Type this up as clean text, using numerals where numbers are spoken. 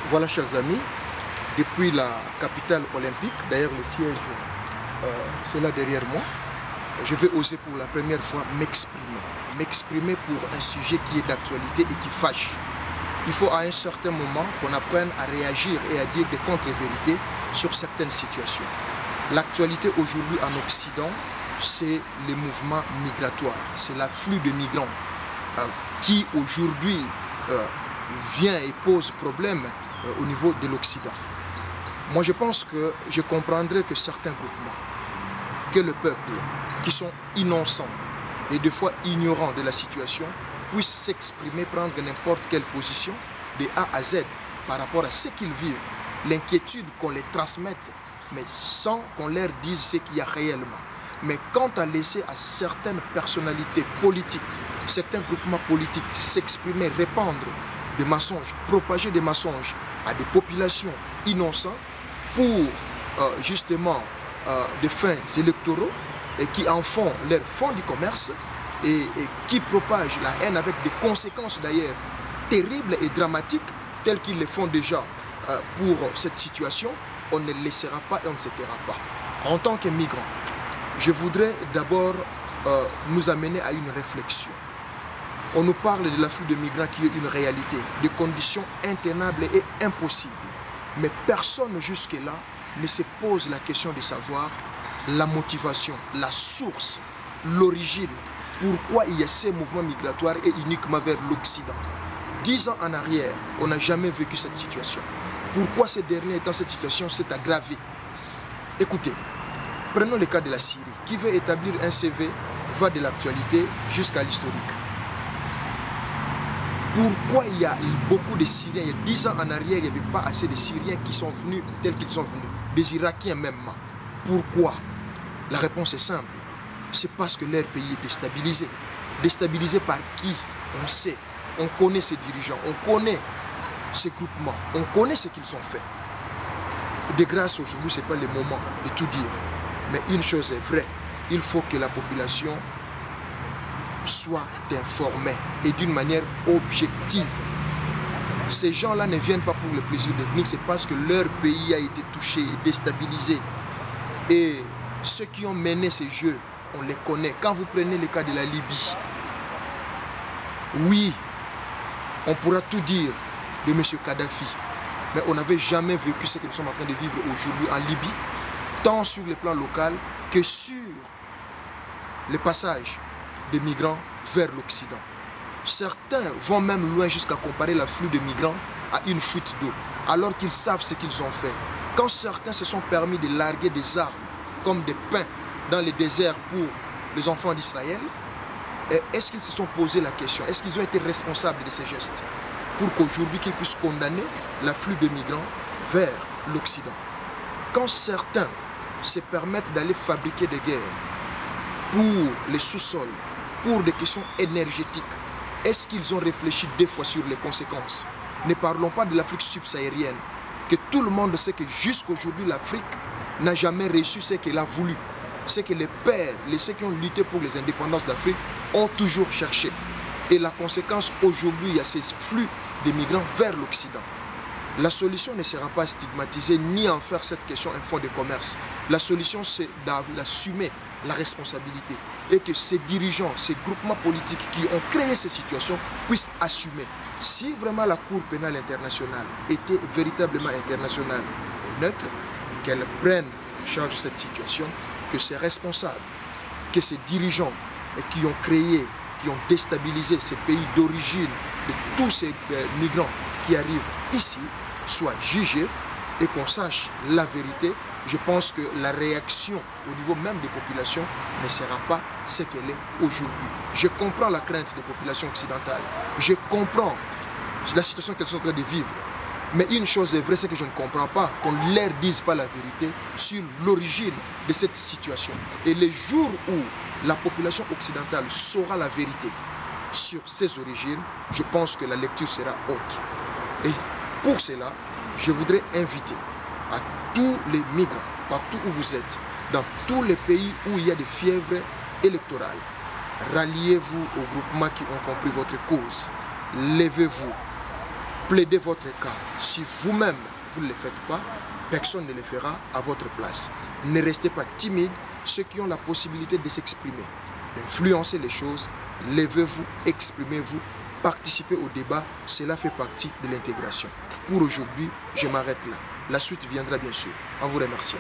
Voilà, chers amis, depuis la capitale olympique, d'ailleurs le siège, c'est là derrière moi, je vais oser pour la première fois m'exprimer pour un sujet qui est d'actualité et qui fâche. Il faut à un certain moment qu'on apprenne à réagir et à dire des contre-vérités sur certaines situations. L'actualité aujourd'hui en Occident, c'est les mouvements migratoires, c'est l'afflux de migrants qui aujourd'hui vient et pose problème au niveau de l'Occident. Moi je pense que je comprendrais que certains groupements, que le peuple, qui sont innocents et des fois ignorants de la situation, puissent s'exprimer, prendre n'importe quelle position de A à Z par rapport à ce qu'ils vivent, l'inquiétude qu'on les transmette, mais sans qu'on leur dise ce qu'il y a réellement. Mais quant à laisser à certaines personnalités politiques, certains groupements politiques s'exprimer, répandre des mensonges, propager des mensonges à des populations innocentes pour justement des fins électoraux et qui en font leur fonds du commerce et qui propagent la haine avec des conséquences d'ailleurs terribles et dramatiques telles qu'ils le font déjà pour cette situation, on ne laissera pas et on ne se taira pas. En tant que migrants, je voudrais d'abord nous amener à une réflexion. On nous parle de l'afflux de migrants qui est une réalité, des conditions intenables et impossibles. Mais personne jusque-là ne se pose la question de savoir la motivation, la source, l'origine, pourquoi il y a ces mouvements migratoires et uniquement vers l'Occident. 10 ans en arrière, on n'a jamais vécu cette situation. Pourquoi ces derniers temps, cette situation s'est aggravée? Écoutez, prenons le cas de la Syrie. Qui veut établir un CV va de l'actualité jusqu'à l'historique. Pourquoi il y a beaucoup de Syriens, il y a 10 ans en arrière, il n'y avait pas assez de Syriens qui sont venus tels qu'ils sont venus, des Irakiens même. Pourquoi? La réponse est simple, c'est parce que leur pays est déstabilisé. Déstabilisé par qui? On sait, on connaît ces dirigeants, on connaît ces groupements, on connaît ce qu'ils ont fait. De grâce aujourd'hui, ce n'est pas le moment de tout dire. Mais une chose est vraie, il faut que la population soit informée et d'une manière objective. Ces gens-là ne viennent pas pour le plaisir de venir, c'est parce que leur pays a été touché et déstabilisé. Et ceux qui ont mené ces jeux, on les connaît. Quand vous prenez le cas de la Libye, oui, on pourra tout dire de M. Kadhafi, mais on n'avait jamais vécu ce que nous sommes en train de vivre aujourd'hui en Libye, tant sur le plan local que sur le passage des migrants vers l'Occident. Certains vont même loin jusqu'à comparer l'afflux de migrants à une fuite d'eau, alors qu'ils savent ce qu'ils ont fait. Quand certains se sont permis de larguer des armes comme des pains dans les déserts pour les enfants d'Israël, est-ce qu'ils se sont posé la question, est-ce qu'ils ont été responsables de ces gestes pour qu'aujourd'hui qu'ils puissent condamner l'afflux de migrants vers l'Occident? Quand certains se permettent d'aller fabriquer des guerres pour les sous-sols, pour des questions énergétiques, est-ce qu'ils ont réfléchi 2 fois sur les conséquences? Ne parlons pas de l'Afrique subsaharienne, que tout le monde sait que jusqu'aujourd'hui l'Afrique n'a jamais reçu ce qu'elle a voulu. Ce que les pères, ceux qui ont lutté pour les indépendances d'Afrique ont toujours cherché. Et la conséquence aujourd'hui, il y a ces flux de migrants vers l'Occident. La solution ne sera pas stigmatiser ni en faire cette question un fonds de commerce. La solution, c'est d'assumer la responsabilité et que ces dirigeants, ces groupements politiques qui ont créé ces situations puissent assumer. Si vraiment la Cour pénale internationale était véritablement internationale et neutre, qu'elle prenne en charge cette situation, que ces responsables, que ces dirigeants qui ont créé, qui ont déstabilisé ces pays d'origine de tous ces migrants qui arrivent ici, soient jugés et qu'on sache la vérité. Je pense que la réaction au niveau même des populations ne sera pas ce qu'elle est aujourd'hui. Je comprends la crainte des populations occidentales. Je comprends la situation qu'elles sont en train de vivre. Mais une chose est vraie, c'est que je ne comprends pas qu'on ne leur dise pas la vérité sur l'origine de cette situation. Et les jours où la population occidentale saura la vérité sur ses origines, je pense que la lecture sera haute. Et pour cela, je voudrais inviter à tous les migrants, partout où vous êtes, dans tous les pays où il y a des fièvres électorales, ralliez-vous aux groupements qui ont compris votre cause. Levez-vous. plaidez votre cas. Si vous-même, vous ne le faites pas, personne ne le fera à votre place. Ne restez pas timide. Ceux qui ont la possibilité de s'exprimer, d'influencer les choses, levez-vous, exprimez-vous, participez au débat. Cela fait partie de l'intégration. Pour aujourd'hui, je m'arrête là. La suite viendra bien sûr. En vous remerciant.